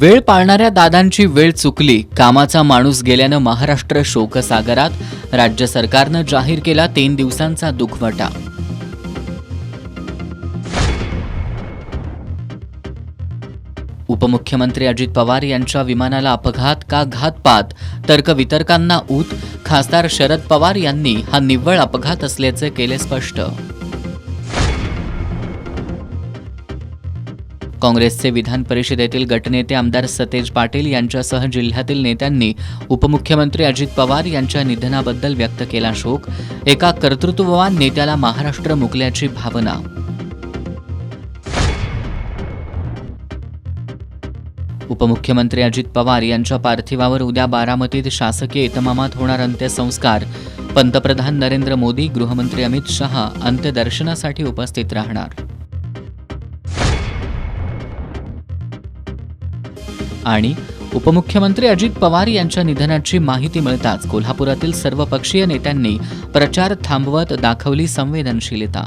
वेळ पाळणाऱ्या दादांची वेळ चुकली. कामाचा माणूस गेल्यानं महाराष्ट्र शोकसागरात. राज्य सरकारनं जाहीर केला 3 दिवसांचा दुखवटा. उपमुख्यमंत्री अजित पवार यांच्या विमानाला अपघात का घातपात? तर्कवितर्कांना ऊत. खासदार शरद पवार यांनी हा निव्वळ अपघात असल्याचे केले स्पष्ट. काँग्रेसचे विधान परिषदेतील गटनेते आमदार सतेज पाटील यांच्यासह जिल्ह्यातील नेत्यांनी उपमुख्यमंत्री अजित पवार यांच्या निधनाबद्दल व्यक्त केला शोक. एका कर्तृत्ववान नेत्याला महाराष्ट्र मुकल्याची भावना. उपमुख्यमंत्री अजित पवार यांच्या पार्थिवावर उद्या बारामतीत शासकीय इतमामात होणार अंत्यसंस्कार. पंतप्रधान नरेंद्र मोदी, गृहमंत्री अमित शहा अंत्यदर्शनासाठी उपस्थित राहणार. आणि उपमुख्यमंत्री अजित पवार यांच्या निधनाची माहिती मिळताच कोल्हापुरातील सर्वपक्षीय नेत्यांनी प्रचार थांबवत दाखवली संवेदनशीलता.